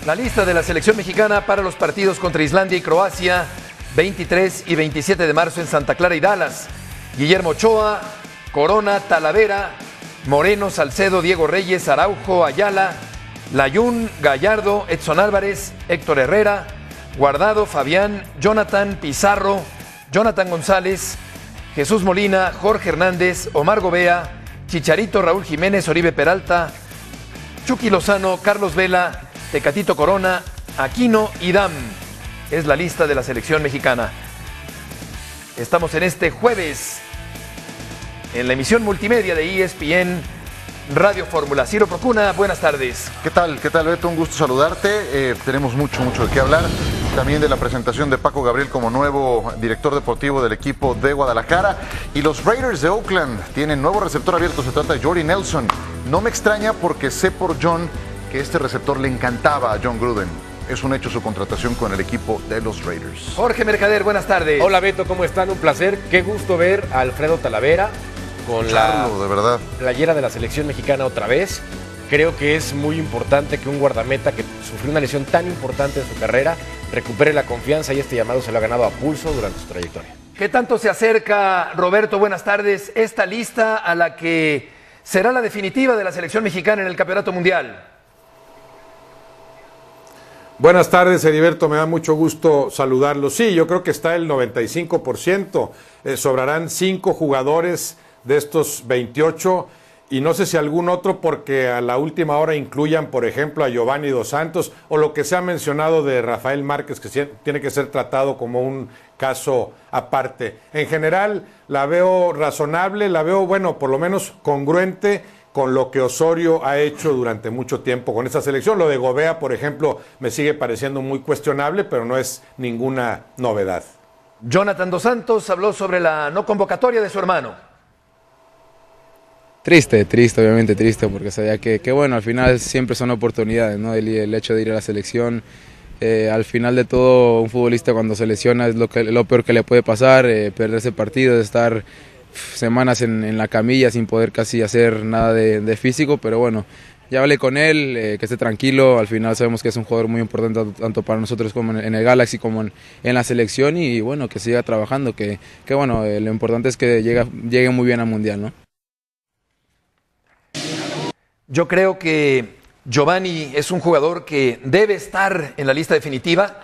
La lista de la selección mexicana para los partidos contra Islandia y Croacia, 23 y 27 de marzo en Santa Clara y Dallas. Guillermo Ochoa, Corona, Talavera, Moreno, Salcedo, Diego Reyes, Araujo, Ayala, Layún, Gallardo, Edson Álvarez, Héctor Herrera, Guardado, Fabián, Jonathan, Pizarro, Jonathan González, Jesús Molina, Jorge Hernández, Omar Gobea, Chicharito, Raúl Jiménez, Oribe Peralta, Chucky Lozano, Carlos Vela, Tecatito Corona, Aquino y Dam. Es la lista de la selección mexicana. Estamos en este jueves en la emisión multimedia de ESPN Radio Fórmula. Ciro Procuna, buenas tardes. ¿Qué tal, Beto? Un gusto saludarte. Tenemos mucho de qué hablar. También de la presentación de Paco Gabriel como nuevo director deportivo del equipo de Guadalajara. Y los Raiders de Oakland tienen nuevo receptor abierto. Se trata de Jordy Nelson. No me extraña porque sé por John que este receptor le encantaba a John Gruden. Es un hecho su contratación con el equipo de los Raiders. Jorge Mercader, buenas tardes. Hola Beto, ¿cómo están? Un placer. Qué gusto ver a Alfredo Talavera con de la verdad. playera de la selección mexicana otra vez. Creo que es muy importante que un guardameta que sufrió una lesión tan importante en su carrera recupere la confianza y este llamado se lo ha ganado a pulso durante su trayectoria. ¿Qué tanto se acerca, Roberto, buenas tardes, esta lista a la que será la definitiva de la selección mexicana en el Campeonato Mundial? Buenas tardes, Heriberto, me da mucho gusto saludarlo. Sí, yo creo que está el 95%, sobrarán 5 jugadores de estos 28 y no sé si algún otro porque a la última hora incluyan, por ejemplo, a Giovanni Dos Santos o lo que se ha mencionado de Rafael Márquez, que tiene que ser tratado como un caso aparte. En general la veo razonable, la veo, bueno, por lo menos congruente con lo que Osorio ha hecho durante mucho tiempo con esta selección. Lo de Gobea, por ejemplo, me sigue pareciendo muy cuestionable, pero no es ninguna novedad. Jonathan Dos Santos habló sobre la no convocatoria de su hermano. Triste, obviamente triste, porque sabía que bueno, al final siempre son oportunidades, ¿no? El hecho de ir a la selección, al final de todo, un futbolista cuando se lesiona es lo peor que le puede pasar, perderse partidos, estar semanas en la camilla sin poder casi hacer nada de físico, pero bueno, ya hablé con él, que esté tranquilo, al final sabemos que es un jugador muy importante tanto para nosotros como en el Galaxy como en la selección y bueno, que siga trabajando, que bueno, lo importante es que llegue muy bien al Mundial, ¿no? Yo creo que Giovanni es un jugador que debe estar en la lista definitiva,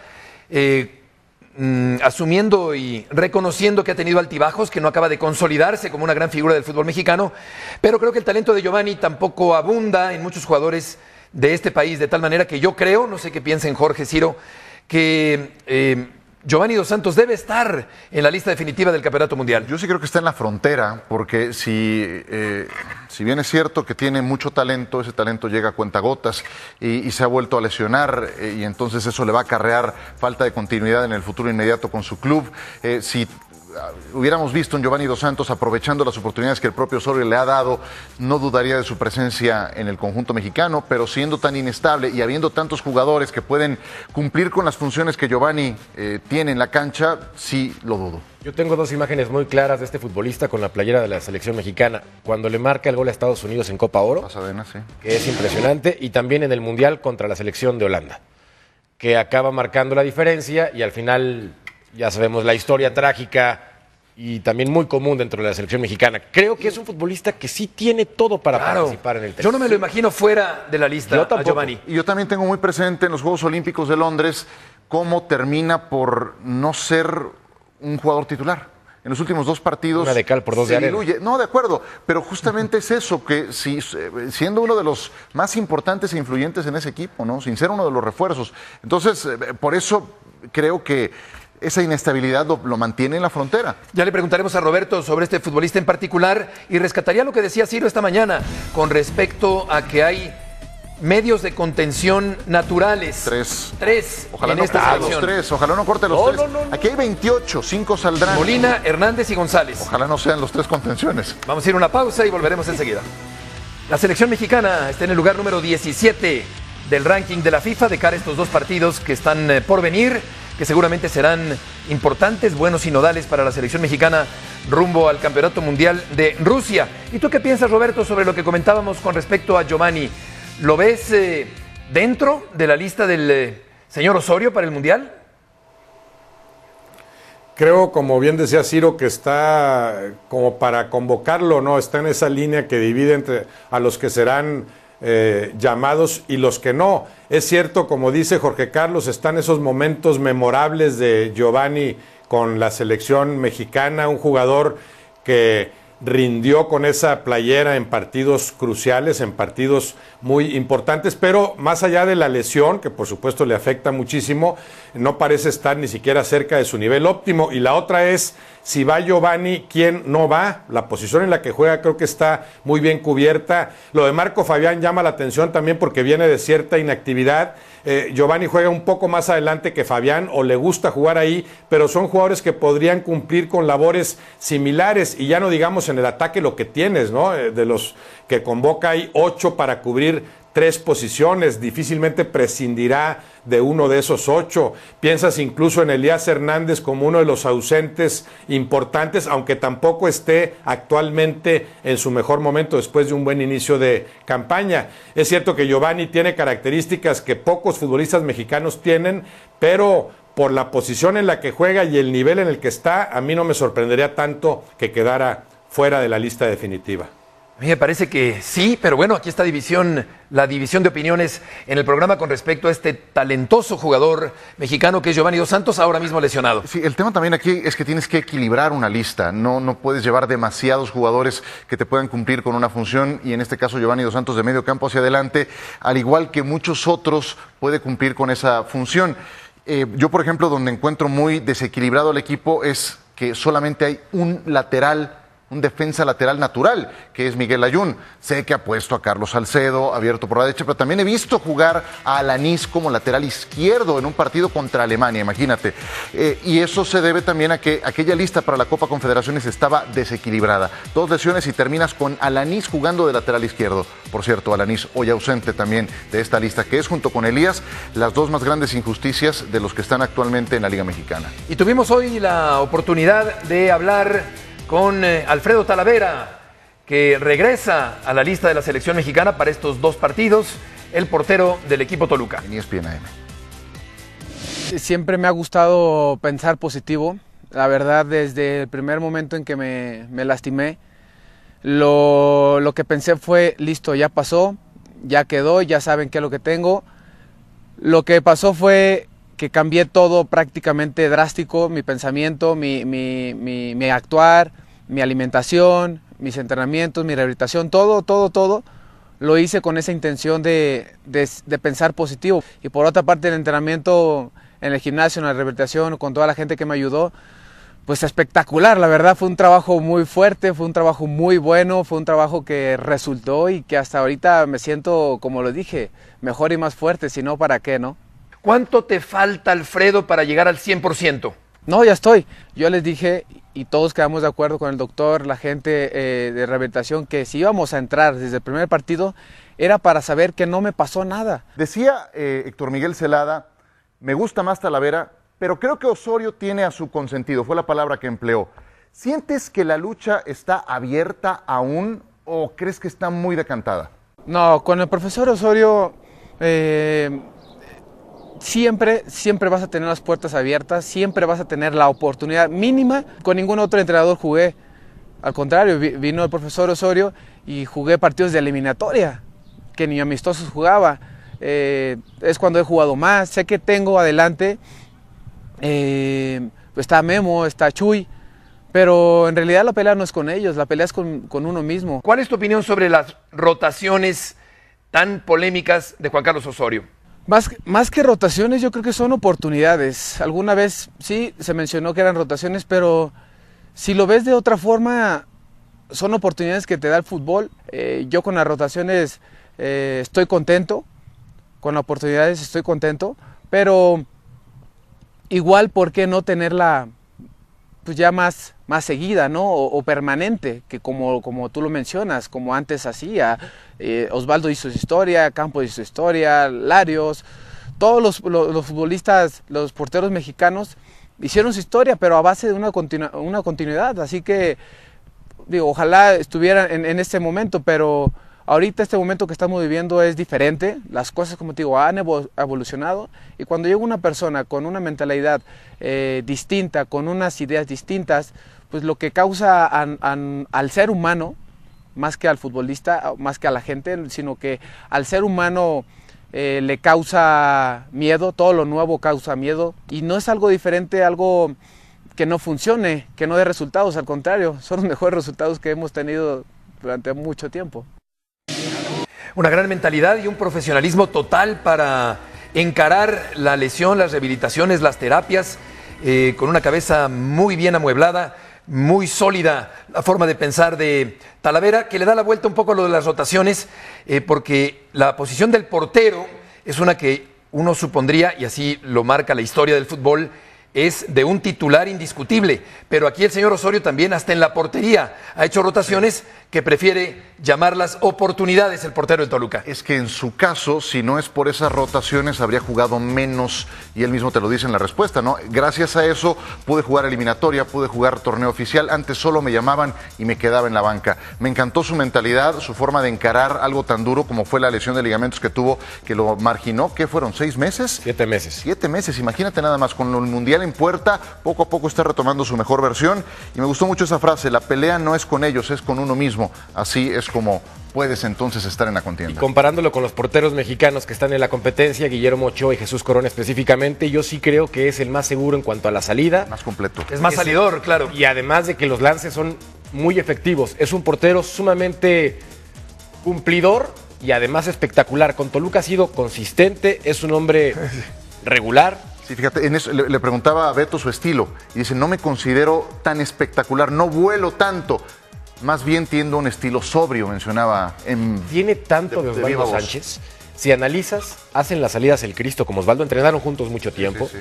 asumiendo y reconociendo que ha tenido altibajos, que no acaba de consolidarse como una gran figura del fútbol mexicano, pero creo que el talento de Giovanni tampoco abunda en muchos jugadores de este país, de tal manera que yo creo, no sé qué piensen Jorge, Ciro, que Giovanni Dos Santos debe estar en la lista definitiva del Campeonato Mundial. Yo sí creo que está en la frontera, porque si bien es cierto que tiene mucho talento, ese talento llega a cuentagotas y se ha vuelto a lesionar y entonces eso le va a acarrear falta de continuidad en el futuro inmediato con su club. Si hubiéramos visto un Giovanni Dos Santos aprovechando las oportunidades que el propio Osorio le ha dado, no dudaría de su presencia en el conjunto mexicano, pero siendo tan inestable y habiendo tantos jugadores que pueden cumplir con las funciones que Giovanni tiene en la cancha, sí lo dudo. Yo tengo 2 imágenes muy claras de este futbolista con la playera de la selección mexicana. Cuando le marca el gol a Estados Unidos en Copa Oro, Pasadena, sí, que es impresionante, y también en el Mundial contra la selección de Holanda, que acaba marcando la diferencia y al final ya sabemos la historia trágica y también muy común dentro de la selección mexicana. Creo que es un futbolista que sí tiene todo para participar en el tema. Yo no me lo imagino fuera de la lista, a Giovanni. Y yo también tengo muy presente en los Juegos Olímpicos de Londres cómo termina por no ser un jugador titular. En los últimos 2 partidos... Una de cal por 2 de arena. No, de acuerdo, pero justamente es eso, que si, siendo uno de los más importantes e influyentes en ese equipo, ¿no? Sin ser uno de los refuerzos. Entonces, por eso creo que esa inestabilidad lo mantiene en la frontera. Ya le preguntaremos a Roberto sobre este futbolista en particular y rescataría lo que decía Ciro esta mañana con respecto a que hay medios de contención naturales. 3. Ojalá en no esta corte selección. los 3, ojalá no corte los 3. No. Aquí hay 28, 5 saldrán. Molina, Hernández y González. Ojalá no sean los 3 contenciones. Vamos a ir a una pausa y volveremos enseguida. La selección mexicana está en el lugar número 17 del ranking de la FIFA de cara a estos 2 partidos que están por venir, que seguramente serán importantes, buenos y nodales para la selección mexicana rumbo al Campeonato Mundial de Rusia. ¿Y tú qué piensas, Roberto, sobre lo que comentábamos con respecto a Giovanni? ¿Lo ves dentro de la lista del señor Osorio para el Mundial. Creo, como bien decía Ciro, que está como para convocarlo, ¿no? Está en esa línea que divide entre a los que serán llamados y los que no. Es cierto, como dice Jorge Carlos, están esos momentos memorables de Giovanni con la selección mexicana, un jugador que rindió con esa playera en partidos cruciales, en partidos muy importantes, pero más allá de la lesión, que por supuesto le afecta muchísimo, no parece estar ni siquiera cerca de su nivel óptimo. Y la otra es, si va Giovanni, ¿quién no va? La posición en la que juega creo que está muy bien cubierta. Lo de Marco Fabián llama la atención también porque viene de cierta inactividad. Giovanni juega un poco más adelante que Fabián, o le gusta jugar ahí, pero son jugadores que podrían cumplir con labores similares, y ya no digamos en el ataque lo que tienes, ¿no? De los que convoca hay 8 para cubrir 3 posiciones, difícilmente prescindirá de uno de esos 8. Piensas incluso en Elías Hernández como uno de los ausentes importantes, aunque tampoco esté actualmente en su mejor momento después de un buen inicio de campaña. Es cierto que Giovanni tiene características que pocos futbolistas mexicanos tienen, pero por la posición en la que juega y el nivel en el que está, a mí no me sorprendería tanto que quedara fuera de la lista definitiva. A mí me parece que sí, pero bueno, aquí está la división de opiniones en el programa con respecto a este talentoso jugador mexicano que es Giovanni Dos Santos, ahora mismo lesionado. Sí, el tema también aquí es que tienes que equilibrar una lista, no puedes llevar demasiados jugadores que te puedan cumplir con una función, y en este caso Giovanni Dos Santos de medio campo hacia adelante, al igual que muchos otros, puede cumplir con esa función. Yo, por ejemplo, donde encuentro muy desequilibrado el equipo es que solamente hay un defensa lateral natural, que es Miguel Layún. Sé que ha puesto a Carlos Salcedo abierto por la derecha, pero también he visto jugar a Alanís como lateral izquierdo en un partido contra Alemania, imagínate. Y eso se debe también a que aquella lista para la Copa Confederaciones estaba desequilibrada. 2 lesiones y terminas con Alanís jugando de lateral izquierdo. Por cierto, Alanís hoy ausente también de esta lista, que es junto con Elías las 2 más grandes injusticias de los que están actualmente en la Liga Mexicana. Y tuvimos hoy la oportunidad de hablar con Alfredo Talavera, que regresa a la lista de la selección mexicana para estos 2 partidos, el portero del equipo Toluca. En ESPN AM. Siempre me ha gustado pensar positivo. La verdad, desde el primer momento en que me lastimé, lo que pensé fue, listo, ya pasó, ya quedó, ya saben qué es lo que tengo. Lo que pasó fue que cambié todo prácticamente drástico, mi pensamiento, mi actuar, mi alimentación, mis entrenamientos, mi rehabilitación, todo lo hice con esa intención de pensar positivo. Y por otra parte, el entrenamiento en el gimnasio, en la rehabilitación, con toda la gente que me ayudó, pues espectacular, la verdad fue un trabajo muy fuerte, fue un trabajo muy bueno, fue un trabajo que resultó y que hasta ahorita me siento, como lo dije, mejor y más fuerte, si no, ¿para qué, no? ¿Cuánto te falta, Alfredo, para llegar al 100%? No, ya estoy. Yo les dije, y todos quedamos de acuerdo con el doctor, la gente de rehabilitación, que si íbamos a entrar desde el primer partido, era para saber que no me pasó nada. Decía Héctor Miguel Celada, me gusta más Talavera, pero creo que Osorio tiene a su consentido, fue la palabra que empleó. ¿Sientes que la lucha está abierta aún o crees que está muy decantada? No, con el profesor Osorio siempre vas a tener las puertas abiertas, siempre vas a tener la oportunidad mínima. Con ningún otro entrenador jugué, al contrario, vino el profesor Osorio y jugué partidos de eliminatoria, que ni amistosos jugaba. Es cuando he jugado más, sé que tengo adelante, está Memo, está Chuy, pero en realidad la pelea no es con ellos, la pelea es con uno mismo. ¿Cuál es tu opinión sobre las rotaciones tan polémicas de Juan Carlos Osorio? Más que rotaciones, yo creo que son oportunidades. Alguna vez sí se mencionó que eran rotaciones, pero si lo ves de otra forma, son oportunidades que te da el fútbol. Yo con las rotaciones estoy contento, con las oportunidades estoy contento, pero igual, ¿por qué no tenerla pues ya más seguida, ¿no? O permanente, que como tú lo mencionas, como antes hacía. Osvaldo hizo su historia, Campos hizo su historia, Larios, todos los futbolistas, los porteros mexicanos hicieron su historia, pero a base de una continuidad. Así que, digo, ojalá estuvieran en este momento, pero Ahorita este momento que estamos viviendo es diferente, las cosas, como te digo, han evolucionado, y cuando llega una persona con una mentalidad distinta, con unas ideas distintas, pues lo que causa al ser humano, más que al futbolista, más que a la gente, sino que al ser humano le causa miedo, todo lo nuevo causa miedo, y no es algo diferente, algo que no funcione, que no dé resultados, al contrario, son los mejores resultados que hemos tenido durante mucho tiempo. Una gran mentalidad y un profesionalismo total para encarar la lesión, las rehabilitaciones, las terapias, con una cabeza muy bien amueblada, muy sólida la forma de pensar de Talavera, que le da la vuelta un poco a lo de las rotaciones, porque la posición del portero es una que uno supondría, y así lo marca la historia del fútbol, es de un titular indiscutible, pero aquí el señor Osorio también hasta en la portería ha hecho rotaciones que prefiere llamarlas oportunidades el portero del Toluca. Es que en su caso, si no es por esas rotaciones, habría jugado menos, y él mismo te lo dice en la respuesta, ¿no? Gracias a eso pude jugar eliminatoria, pude jugar torneo oficial, antes solo me llamaban y me quedaba en la banca. Me encantó su mentalidad, su forma de encarar algo tan duro como fue la lesión de ligamentos que tuvo, que lo marginó. ¿Qué fueron? ¿6 meses? 7 meses. 7 meses, imagínate nada más, con el Mundial en puerta, poco a poco está retomando su mejor versión, y me gustó mucho esa frase: la pelea no es con ellos, es con uno mismo. Así es como puedes entonces estar en la contienda. Y comparándolo con los porteros mexicanos que están en la competencia, Guillermo Ochoa y Jesús Corona específicamente, yo sí creo que es el más seguro en cuanto a la salida. Más completo. Es más salidor, claro. Y además de que los lances son muy efectivos. Es un portero sumamente cumplidor y además espectacular. Con Toluca ha sido consistente, es un hombre regular. Sí, fíjate, en eso le preguntaba a Beto su estilo y dice: no me considero tan espectacular, no vuelo tanto. Más bien tiendo un estilo sobrio, mencionaba. Tiene tanto de Osvaldo Sánchez. Si analizas, hacen las salidas el Cristo como Osvaldo, entrenaron juntos mucho tiempo. Sí.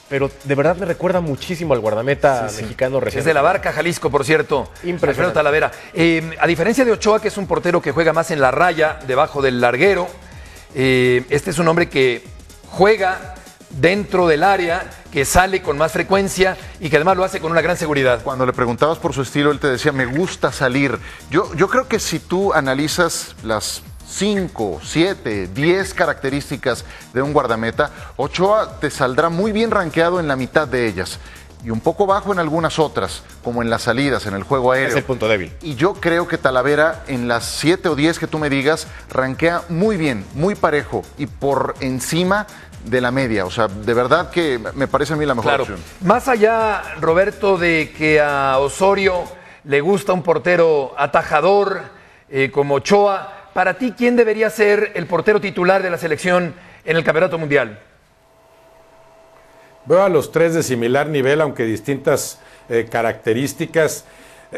Pero de verdad me recuerda muchísimo al guardameta mexicano recién. Es de la Barca, Jalisco, por cierto. Impresionante. Talavera. A diferencia de Ochoa, que es un portero que juega más en la raya, debajo del larguero, este es un hombre que juega dentro del área, que sale con más frecuencia y que además lo hace con una gran seguridad. Cuando le preguntabas por su estilo, él te decía: me gusta salir. Yo creo que si tú analizas las 5, 7, 10 características de un guardameta, Ochoa te saldrá muy bien rankeado en la mitad de ellas y un poco bajo en algunas otras, como en las salidas, en el juego aéreo. Es el punto débil. Y yo creo que Talavera, en las 7 o 10 que tú me digas, rankea muy bien, muy parejo y por encima de la media. O sea, de verdad que me parece a mí la mejor opción. Más allá, Roberto, de que a Osorio le gusta un portero atajador como Ochoa, para ti, ¿quién debería ser el portero titular de la selección en el Campeonato Mundial? Veo a los tres de similar nivel, aunque distintas características.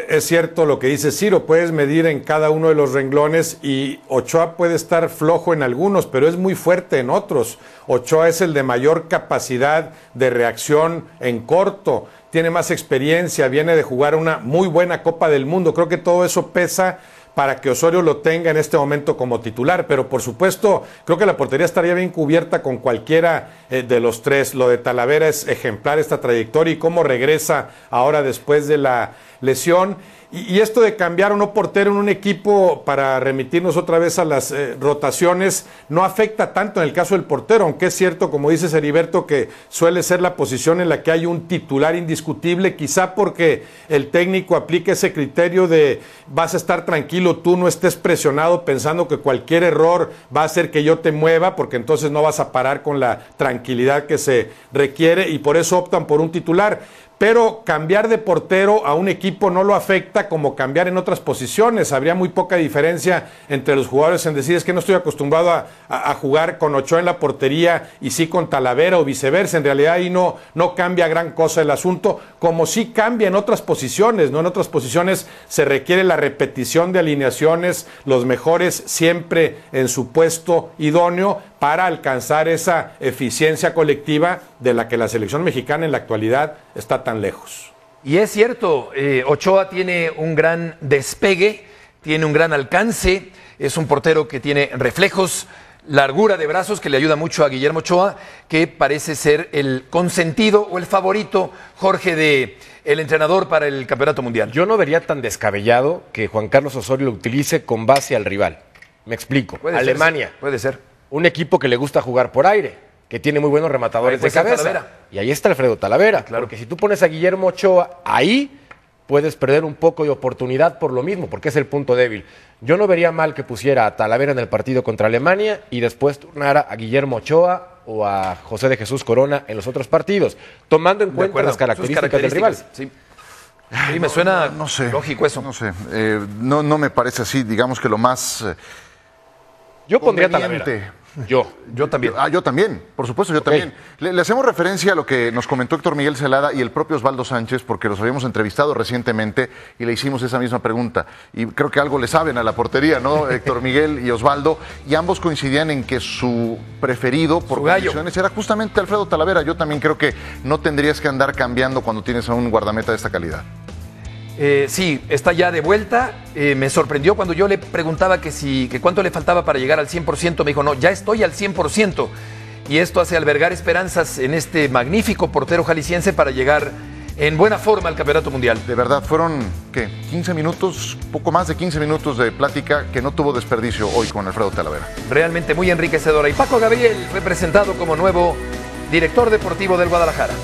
Es cierto lo que dice Ciro, puedes medir en cada uno de los renglones y Ochoa puede estar flojo en algunos, pero es muy fuerte en otros. Ochoa es el de mayor capacidad de reacción en corto, tiene más experiencia, viene de jugar una muy buena Copa del Mundo. Creo que todo eso pesa para que Osorio lo tenga en este momento como titular, pero por supuesto creo que la portería estaría bien cubierta con cualquiera de los tres. Lo de Talavera es ejemplar, esta trayectoria y cómo regresa ahora después de la lesión. Y esto de cambiar a un portero en un equipo para remitirnos otra vez a las rotaciones no afecta tanto en el caso del portero, aunque es cierto, como dice Heriberto, que suele ser la posición en la que hay un titular indiscutible, quizá porque el técnico aplica ese criterio de vas a estar tranquilo, tú no estés presionado pensando que cualquier error va a hacer que yo te mueva, porque entonces no vas a parar con la tranquilidad que se requiere y por eso optan por un titular. Pero cambiar de portero a un equipo no lo afecta como cambiar en otras posiciones. Habría muy poca diferencia entre los jugadores en decir: es que no estoy acostumbrado a jugar con Ochoa en la portería y sí con Talavera o viceversa. En realidad ahí no cambia gran cosa el asunto, como sí cambia en otras posiciones, ¿no? En otras posiciones se requiere la repetición de alineaciones, los mejores siempre en su puesto idóneo para alcanzar esa eficiencia colectiva de la que la selección mexicana en la actualidad está tan lejos. Y es cierto, Ochoa tiene un gran despegue, tiene un gran alcance, es un portero que tiene reflejos, largura de brazos que le ayuda mucho a Guillermo Ochoa, que parece ser el consentido o el favorito, Jorge, de el entrenador para el Campeonato Mundial. Yo no vería tan descabellado que Juan Carlos Osorio lo utilice con base al rival. Me explico. Puede Alemania. ser, puede ser. Un equipo que le gusta jugar por aire, que tiene muy buenos rematadores de cabeza. Talavera. Y ahí está Alfredo Talavera. Claro. Porque si tú pones a Guillermo Ochoa ahí, puedes perder un poco de oportunidad por lo mismo, porque es el punto débil. Yo no vería mal que pusiera a Talavera en el partido contra Alemania y después turnara a Guillermo Ochoa o a José de Jesús Corona en los otros partidos, tomando en cuenta las características del rival. Sí. Sí, me suena No sé. lógico eso. No sé. No me parece así. Digamos que lo más Yo pondría a conveniente. Talavera. Yo también. Yo también, por supuesto, yo también. Le hacemos referencia a lo que nos comentó Héctor Miguel Celada y el propio Osvaldo Sánchez, porque los habíamos entrevistado recientemente y le hicimos esa misma pregunta. Y creo que algo le saben a la portería, ¿no? Héctor Miguel y Osvaldo, y ambos coincidían en que su preferido por condiciones era justamente Alfredo Talavera. Yo también creo que no tendrías que andar cambiando cuando tienes a un guardameta de esta calidad. Sí, está ya de vuelta. Me sorprendió cuando yo le preguntaba que cuánto le faltaba para llegar al 100%. Me dijo, no, ya estoy al 100%. Y esto hace albergar esperanzas en este magnífico portero jalisciense para llegar en buena forma al Campeonato Mundial. De verdad, fueron, ¿qué? 15 minutos, poco más de 15 minutos de plática que no tuvo desperdicio hoy con Alfredo Talavera. Realmente muy enriquecedora. Y Paco Gabriel fue presentado como nuevo director deportivo del Guadalajara.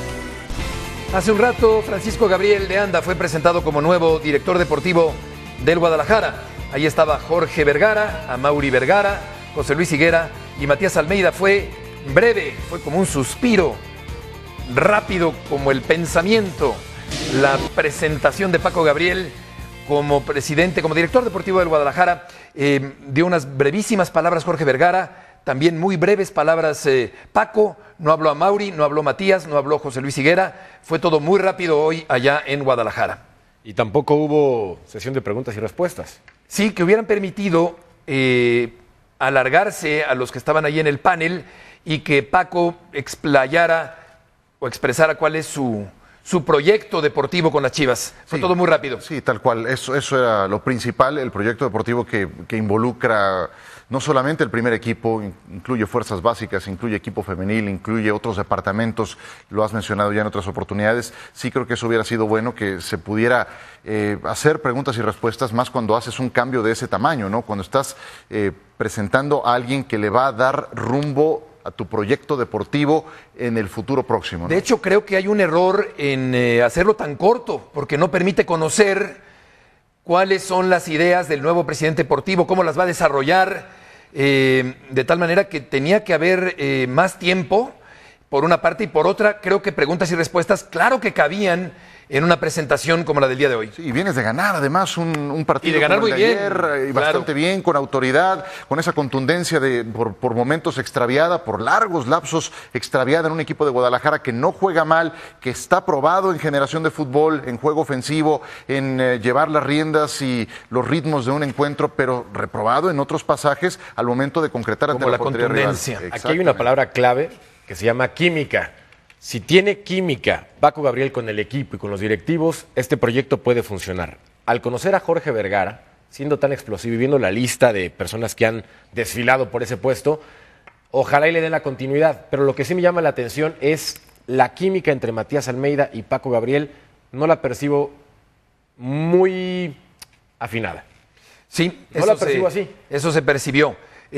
Hace un rato, Francisco Gabriel de Anda fue presentado como nuevo director deportivo del Guadalajara. Ahí estaba Jorge Vergara, Amaury Vergara, José Luis Higuera y Matías Almeida. Fue breve, fue como un suspiro, rápido como el pensamiento. La presentación de Paco Gabriel como presidente, como director deportivo del Guadalajara. Dio unas brevísimas palabras Jorge Vergara. También muy breves palabras Paco, no habló Amaury, no habló Matías, no habló José Luis Higuera, fue todo muy rápido hoy allá en Guadalajara. Y tampoco hubo sesión de preguntas y respuestas. Sí, que hubieran permitido alargarse a los que estaban ahí en el panel y que Paco explayara o expresara cuál es su proyecto deportivo con las Chivas. Fue todo muy rápido. Sí, tal cual. Eso era lo principal, el proyecto deportivo que involucra no solamente el primer equipo, incluye fuerzas básicas, incluye equipo femenil, incluye otros departamentos, lo has mencionado ya en otras oportunidades. Sí creo que eso hubiera sido bueno, que se pudiera hacer preguntas y respuestas, más cuando haces un cambio de ese tamaño, ¿no? Cuando estás presentando a alguien que le va a dar rumbo a tu proyecto deportivo en el futuro próximo, ¿no? De hecho, creo que hay un error en hacerlo tan corto, porque no permite conocer cuáles son las ideas del nuevo presidente deportivo, cómo las va a desarrollar, de tal manera que tenía que haber más tiempo, por una parte, y por otra, creo que preguntas y respuestas, claro que cabían en una presentación como la del día de hoy. Sí, y vienes de ganar además un partido y de ganar como muy el de bien, ayer, y bastante bien, con autoridad, con esa contundencia por momentos extraviada, por largos lapsos extraviada en un equipo de Guadalajara que no juega mal, que está probado en generación de fútbol, en juego ofensivo, en llevar las riendas y los ritmos de un encuentro, pero reprobado en otros pasajes al momento de concretar ante Como la la portería rival. contundencia. Aquí hay una palabra clave que se llama química. Si tiene química Paco Gabriel con el equipo y con los directivos, este proyecto puede funcionar. Al conocer a Jorge Vergara, siendo tan explosivo y viendo la lista de personas que han desfilado por ese puesto, ojalá y le den la continuidad. Pero lo que sí me llama la atención es la química entre Matías Almeida y Paco Gabriel. No la percibo muy afinada. Sí, no la percibo así. Eso se percibió.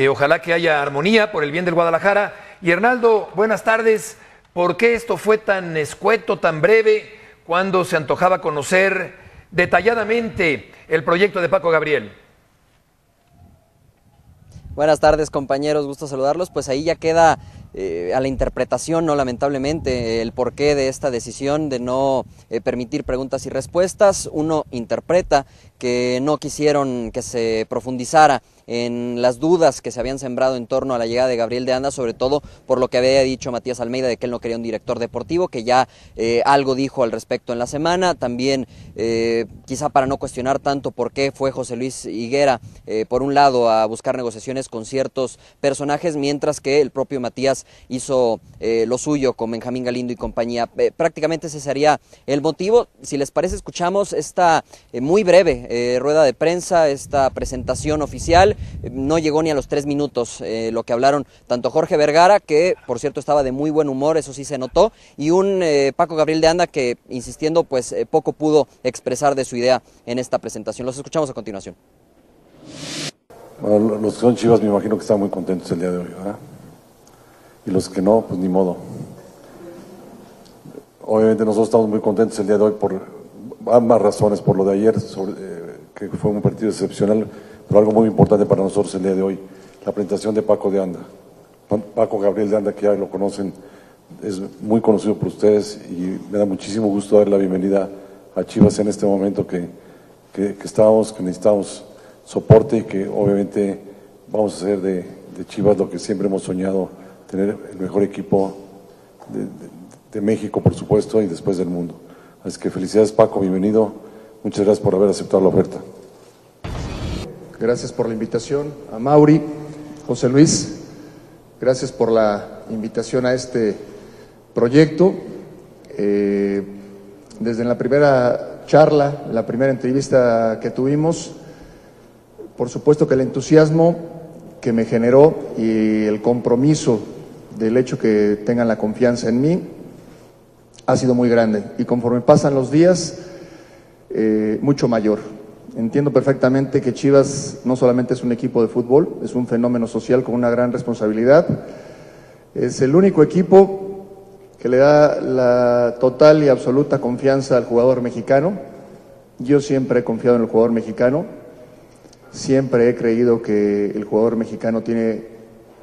Ojalá que haya armonía por el bien del Guadalajara. Y Hernaldo, buenas tardes. ¿Por qué esto fue tan escueto, tan breve, cuando se antojaba conocer detalladamente el proyecto de Paco Gabriel? Buenas tardes, compañeros, gusto saludarlos. Pues ahí ya queda a la interpretación, no lamentablemente, el porqué de esta decisión de no permitir preguntas y respuestas. Uno interpreta que no quisieron que se profundizara en las dudas que se habían sembrado en torno a la llegada de Gabriel de Anda, sobre todo por lo que había dicho Matías Almeida de que él no quería un director deportivo, que ya algo dijo al respecto en la semana. También quizá para no cuestionar tanto por qué fue José Luis Higuera por un lado a buscar negociaciones con ciertos personajes, mientras que el propio Matías hizo lo suyo con Benjamín Galindo y compañía. Prácticamente ese sería el motivo. Si les parece, escuchamos esta muy breve rueda de prensa, esta presentación oficial. No llegó ni a los 3 minutos lo que hablaron tanto Jorge Vergara, que por cierto estaba de muy buen humor, eso sí se notó, y un Paco Gabriel de Anda que, insistiendo, pues poco pudo expresar de su idea en esta presentación. Los escuchamos a continuación. Bueno, los que son Chivas me imagino que están muy contentos el día de hoy, ¿verdad? Y los que no, pues ni modo. Obviamente nosotros estamos muy contentos el día de hoy por ambas razones, por lo de ayer, que fue un partido excepcional, pero algo muy importante para nosotros el día de hoy, la presentación de Paco de Anda. Paco Gabriel de Anda, que ya lo conocen, es muy conocido por ustedes y me da muchísimo gusto dar la bienvenida a Chivas en este momento que necesitamos soporte y que obviamente vamos a hacer de Chivas lo que siempre hemos soñado, tener el mejor equipo de México, por supuesto, y después del mundo. Así que felicidades, Paco, bienvenido. Muchas gracias por haber aceptado la oferta. Gracias por la invitación a Mauri, José Luis. Gracias por la invitación a este proyecto. Desde la primera charla, la primera entrevista que tuvimos, por supuesto que el entusiasmo que me generó y el compromiso del hecho que tengan la confianza en mí ha sido muy grande y conforme pasan los días, mucho mayor. Entiendo perfectamente que Chivas no solamente es un equipo de fútbol, es un fenómeno social con una gran responsabilidad. Es el único equipo que le da la total y absoluta confianza al jugador mexicano. Yo siempre he confiado en el jugador mexicano, siempre he creído que el jugador mexicano tiene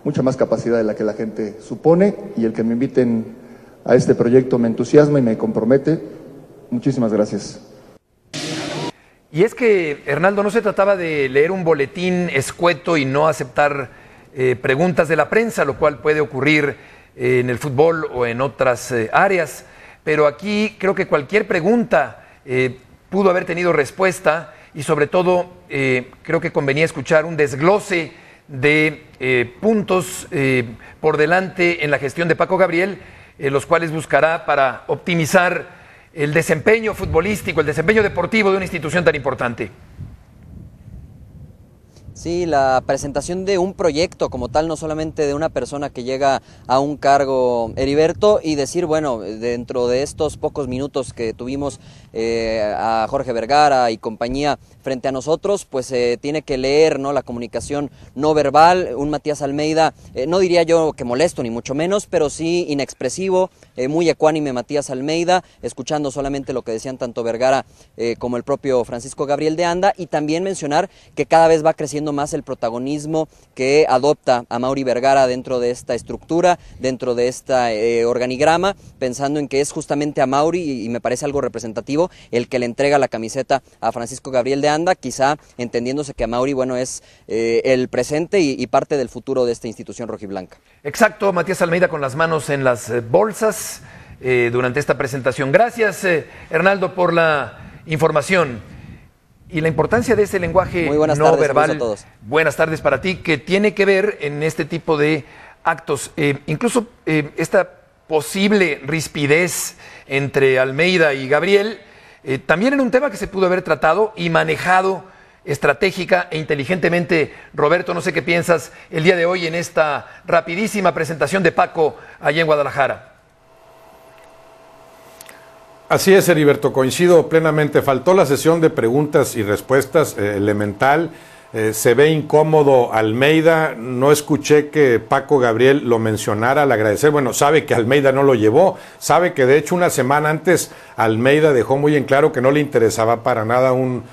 mucha más capacidad de la que la gente supone y el que me inviten a este proyecto me entusiasma y me compromete. Muchísimas gracias. Y es que, Hernaldo, no se trataba de leer un boletín escueto y no aceptar preguntas de la prensa, lo cual puede ocurrir en el fútbol o en otras áreas, pero aquí creo que cualquier pregunta pudo haber tenido respuesta y sobre todo creo que convenía escuchar un desglose de puntos por delante en la gestión de Paco Gabriel, los cuales buscará para optimizar el desempeño futbolístico, el desempeño deportivo de una institución tan importante. Sí, la presentación de un proyecto como tal, no solamente de una persona que llega a un cargo, Heriberto, y decir, bueno, dentro de estos pocos minutos que tuvimos a Jorge Vergara y compañía frente a nosotros, pues tiene que leer, ¿no?, la comunicación no verbal, un Matías Almeida, no diría yo que molesto ni mucho menos, pero sí inexpresivo, muy ecuánime Matías Almeida, escuchando solamente lo que decían tanto Vergara como el propio Francisco Gabriel de Anda, y también mencionar que cada vez va creciendo más el protagonismo que adopta a Mauri Vergara dentro de esta estructura, dentro de este organigrama, pensando en que es justamente a Mauri, y me parece algo representativo, el que le entrega la camiseta a Francisco Gabriel de Anda, quizá entendiéndose que a Mauri, bueno, es el presente y parte del futuro de esta institución rojiblanca. Exacto, Matías Almeida con las manos en las bolsas durante esta presentación. Gracias, Hernaldo, por la información. Y la importancia de ese lenguaje no verbal. Buenas tardes para ti, que tiene que ver en este tipo de actos. Incluso esta posible rispidez entre Almeida y Gabriel, también en un tema que se pudo haber tratado y manejado estratégica e inteligentemente. Roberto, no sé qué piensas el día de hoy en esta rapidísima presentación de Paco allá en Guadalajara. Así es, Heriberto, coincido plenamente. Faltó la sesión de preguntas y respuestas elemental. Se ve incómodo Almeida. No escuché que Paco Gabriel lo mencionara al agradecer. Bueno, sabe que Almeida no lo llevó. Sabe que de hecho una semana antes Almeida dejó muy en claro que no le interesaba para nada un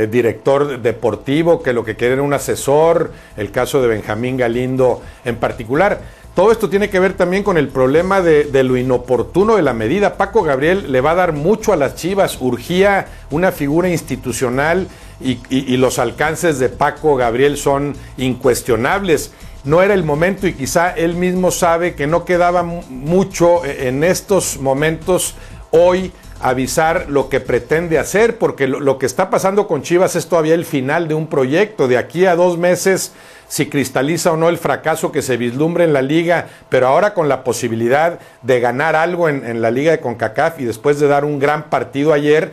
director deportivo, que lo que quiere era un asesor. El caso de Benjamín Galindo en particular. Todo esto tiene que ver también con el problema de lo inoportuno de la medida. Paco Gabriel le va a dar mucho a las Chivas. Urgía una figura institucional y los alcances de Paco Gabriel son incuestionables. No era el momento y quizá él mismo sabe que no quedaba mucho en estos momentos hoy avisar lo que pretende hacer, porque lo que está pasando con Chivas es todavía el final de un proyecto. De aquí a 2 meses, si cristaliza o no el fracaso que se vislumbre en la liga, pero ahora con la posibilidad de ganar algo en la liga de CONCACAF y después de dar un gran partido ayer,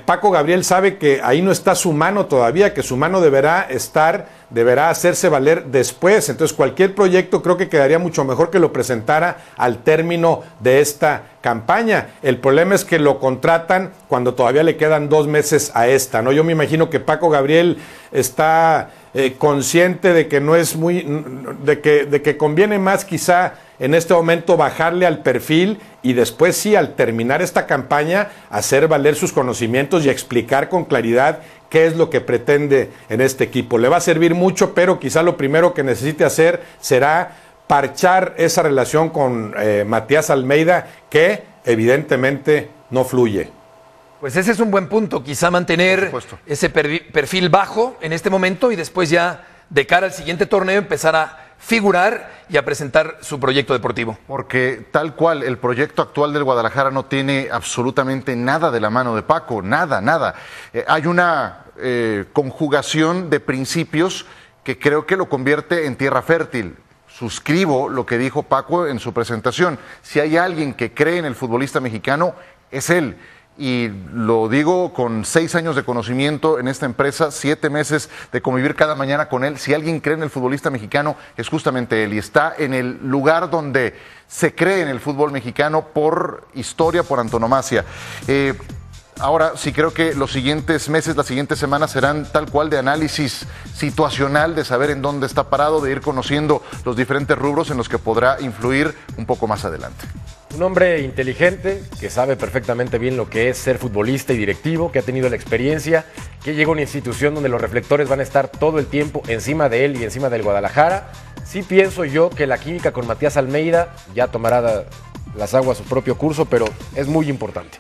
Paco Gabriel sabe que ahí no está su mano todavía, que su mano deberá hacerse valer después. Entonces cualquier proyecto creo que quedaría mucho mejor que lo presentara al término de esta campaña. El problema es que lo contratan cuando todavía le quedan 2 meses a esta, ¿no? Yo me imagino que Paco Gabriel está consciente de que no es de que conviene más quizá en este momento bajarle al perfil y después sí, al terminar esta campaña, hacer valer sus conocimientos y explicar con claridad qué es lo que pretende en este equipo. Le va a servir mucho, pero quizá lo primero que necesite hacer será parchar esa relación con Matías Almeida, que evidentemente no fluye. Pues ese es un buen punto, quizá mantener ese perfil bajo en este momento y después ya de cara al siguiente torneo empezar a figurar y a presentar su proyecto deportivo. Porque tal cual, el proyecto actual del Guadalajara no tiene absolutamente nada de la mano de Paco, nada. Hay una conjugación de principios que creo que lo convierte en tierra fértil. Suscribo lo que dijo Paco en su presentación. Si hay alguien que cree en el futbolista mexicano, es él. Y lo digo con 6 años de conocimiento en esta empresa, 7 meses de convivir cada mañana con él. Si alguien cree en el futbolista mexicano, es justamente él. Y está en el lugar donde se cree en el fútbol mexicano por historia, por antonomasia. Ahora sí creo que los siguientes meses, las siguientes semanas serán tal cual de análisis situacional, de saber en dónde está parado, de ir conociendo los diferentes rubros en los que podrá influir un poco más adelante. Un hombre inteligente, que sabe perfectamente bien lo que es ser futbolista y directivo, que ha tenido la experiencia, que llega a una institución donde los reflectores van a estar todo el tiempo encima de él y encima del Guadalajara. Sí pienso yo que la química con Matías Almeida ya tomará las aguas su propio curso, pero es muy importante.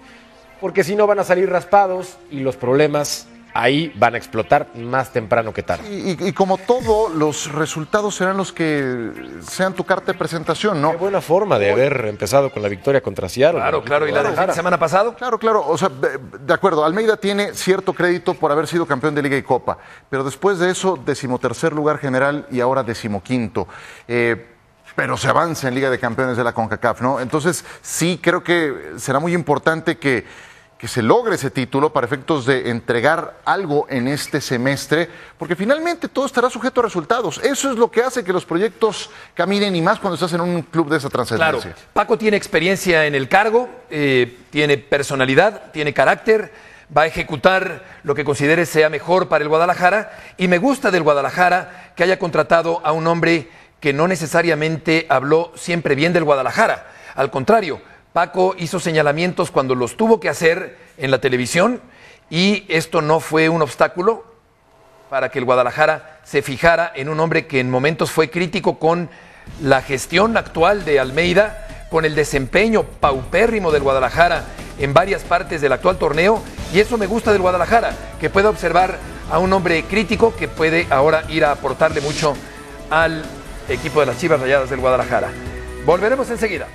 Porque si no van a salir raspados y los problemas ahí van a explotar más temprano que tarde. Y como todo, los resultados serán los que sean tu carta de presentación, ¿no? Qué buena forma de haber empezado con la victoria contra Seattle. Claro, y la del fin de semana pasado. Claro, o sea, de acuerdo, Almeida tiene cierto crédito por haber sido campeón de Liga y Copa, pero después de eso, 13º lugar general y ahora 15º. Pero se avanza en Liga de Campeones de la CONCACAF, ¿no? Entonces, sí creo que será muy importante que se logre ese título para efectos de entregar algo en este semestre, porque finalmente todo estará sujeto a resultados. Eso es lo que hace que los proyectos caminen, y más cuando estás en un club de esa trascendencia. Claro, Paco tiene experiencia en el cargo, tiene personalidad, tiene carácter, va a ejecutar lo que considere sea mejor para el Guadalajara, y me gusta del Guadalajara que haya contratado a un hombre que no necesariamente habló siempre bien del Guadalajara. Al contrario, Paco hizo señalamientos cuando los tuvo que hacer en la televisión, y esto no fue un obstáculo para que el Guadalajara se fijara en un hombre que en momentos fue crítico con la gestión actual de Almeida, con el desempeño paupérrimo del Guadalajara en varias partes del actual torneo, y eso me gusta del Guadalajara, que pueda observar a un hombre crítico que puede ahora ir a aportarle mucho al equipo de las Chivas Rayadas del Guadalajara. Volveremos enseguida.